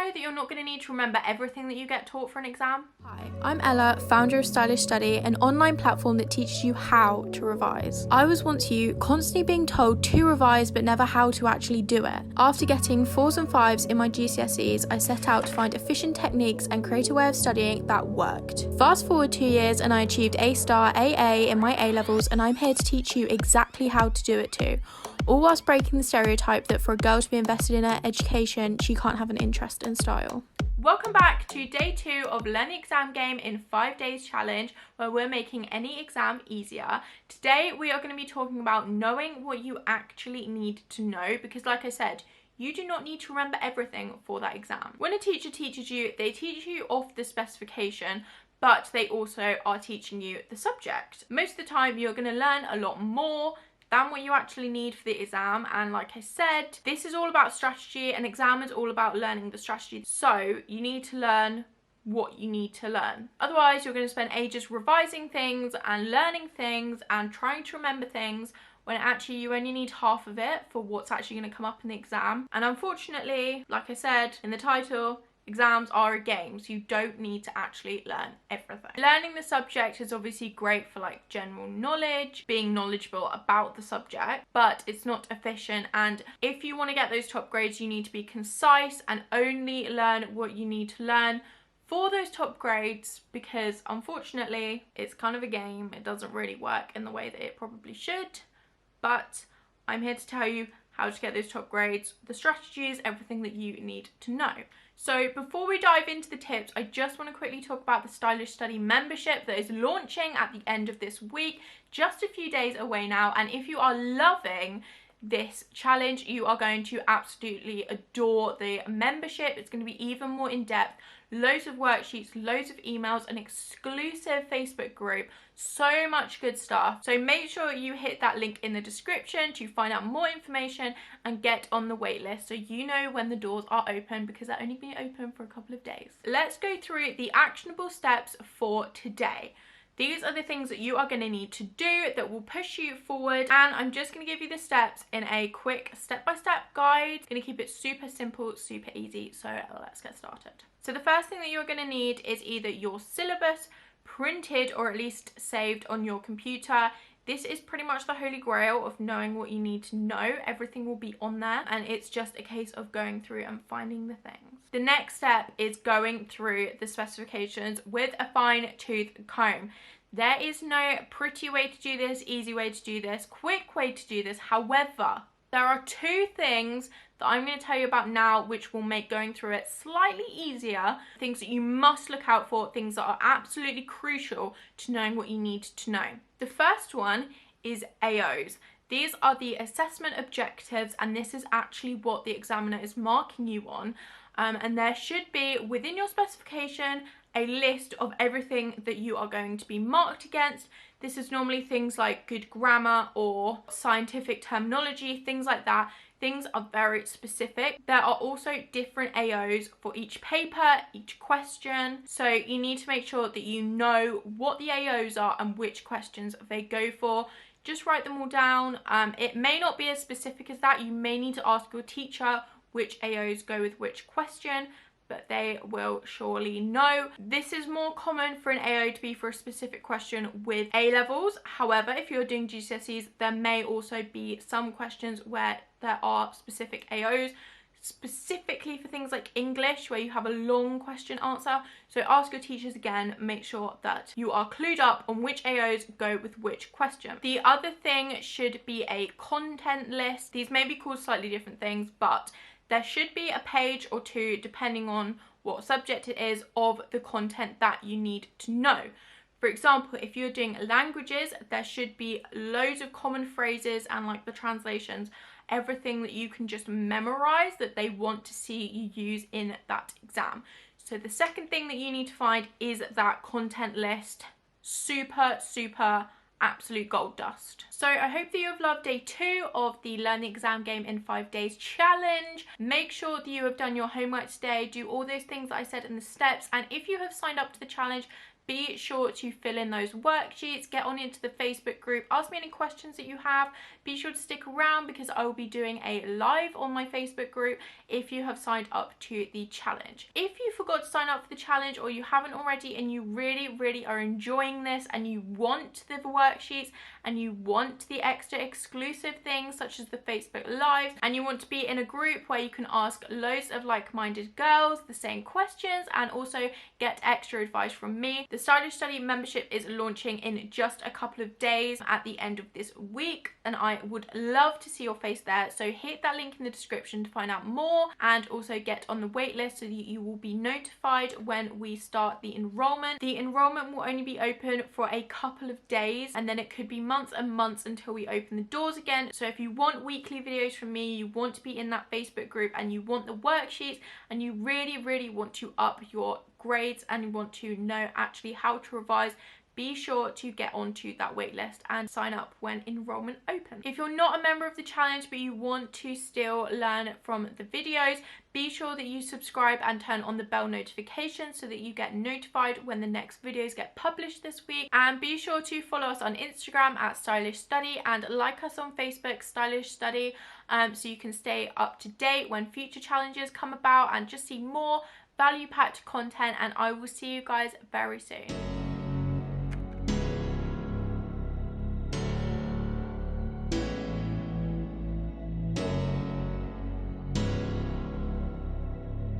know that you're not going to need to remember everything that you get taught for an exam? Hi, I'm Ella, founder of Stylish Study, an online platform that teaches you how to revise. I was once you, constantly being told to revise but never how to actually do it. After getting 4s and 5s in my GCSEs, I set out to find efficient techniques and create a way of studying that worked. Fast forward 2 years and I achieved A star AA in my A-levels, and I'm here to teach you exactly how to do it too. All whilst breaking the stereotype that for a girl to be invested in her education, she can't have an interest in style. Welcome back to day 2 of Learn the Exam Game in 5 Days challenge, where we're making any exam easier. Today we are going to be talking about knowing what you actually need to know, because like I said, you do not need to remember everything for that exam. When a teacher teaches you, they teach you off the specification, but they also are teaching you the subject. Most of the time you're going to learn a lot more than what you actually need for the exam, and like I said, this is all about strategy. An exam is all about learning the strategy, so you need to learn what you need to learn. Otherwise you're going to spend ages revising things and learning things and trying to remember things when actually you only need half of it for what's actually going to come up in the exam. And unfortunately, like I said in the title, exams are a game, so you don't need to actually learn everything. Learning the subject is obviously great for like general knowledge, being knowledgeable about the subject, but it's not efficient. And if you want to get those top grades, you need to be concise and only learn what you need to learn for those top grades, because unfortunately it's kind of a game. It doesn't really work in the way that it probably should, but I'm here to tell you how to get those top grades, the strategies, everything that you need to know. So before we dive into the tips, I just want to quickly talk about the Stylish Study membership that is launching at the end of this week, just a few days away now. And if you are loving this challenge, you are going to absolutely adore the membership. It's going to be even more in depth, loads of worksheets, loads of emails, an exclusive Facebook group, so much good stuff. So make sure you hit that link in the description to find out more information and get on the wait list so you know when the doors are open, because they're only being open for a couple of days. Let's go through the actionable steps for today. These are the things that you are going to need to do that will push you forward, and I'm just going to give you the steps in a quick step-by-step guide. I'm going to keep it super simple, super easy, so let's get started. So the first thing that you're going to need is either your syllabus printed or at least saved on your computer. This is pretty much the holy grail of knowing what you need to know. Everything will be on there, and it's just a case of going through and finding the things. The next step is going through the specifications with a fine-tooth comb. There is no pretty way to do this, easy way to do this, quick way to do this. However, there are 2 things that I'm going to tell you about now which will make going through it slightly easier. Things that you must look out for, things that are absolutely crucial to knowing what you need to know. The first one is AOs. These are the assessment objectives, and this is actually what the examiner is marking you on. And there should be within your specification a list of everything that you are going to be marked against. This is normally things like good grammar or scientific terminology, things like that. Things are very specific. There are also different AOs for each paper, each question. So you need to make sure that you know what the AOs are and which questions they go for. Just write them all down. It may not be as specific as that. You may need to ask your teacher which AOs go with which question, but they will surely know. This is more common for an AO to be for a specific question with A-levels. However, if you're doing GCSEs, there may also be some questions where there are specific AOs, specifically for things like English, where you have a long question answer. So ask your teachers again, make sure that you are clued up on which AOs go with which question. The other thing should be a content list. These may be called slightly different things, but there should be a page or 2, depending on what subject it is, of the content that you need to know. For example, if you're doing languages, there should be loads of common phrases and like the translations, everything that you can just memorize that they want to see you use in that exam. So the second thing that you need to find is that content list. Super, super absolute gold dust. So I hope that you have loved day 2 of the Learn the Exam Game in 5 Days challenge. Make sure that you have done your homework today, do all those things that I said in the steps, and if you have signed up to the challenge, be sure to fill in those worksheets, get on into the Facebook group, ask me any questions that you have. Be sure to stick around because I will be doing a live on my Facebook group if you have signed up to the challenge. If you forgot to sign up for the challenge or you haven't already and you really are enjoying this and you want the worksheets and you want the extra exclusive things such as the Facebook Lives, and you want to be in a group where you can ask loads of like-minded girls the same questions and also get extra advice from me, the Stylish Study membership is launching in just a couple of days at the end of this week, and I would love to see your face there. So hit that link in the description to find out more and also get on the wait list so that you will be notified when we start the enrollment. The enrollment will only be open for a couple of days and then it could be months and months until we open the doors again. So if you want weekly videos from me, you want to be in that Facebook group and you want the worksheets and you really want to up your grades and you want to know actually how to revise, be sure to get onto that waitlist and sign up when enrollment opens. If you're not a member of the challenge but you want to still learn from the videos, be sure that you subscribe and turn on the bell notification so that you get notified when the next videos get published this week. And be sure to follow us on Instagram at Stylish Study and like us on Facebook, Stylish Study, so you can stay up to date when future challenges come about and just see more value-packed content. And I will see you guys very soon.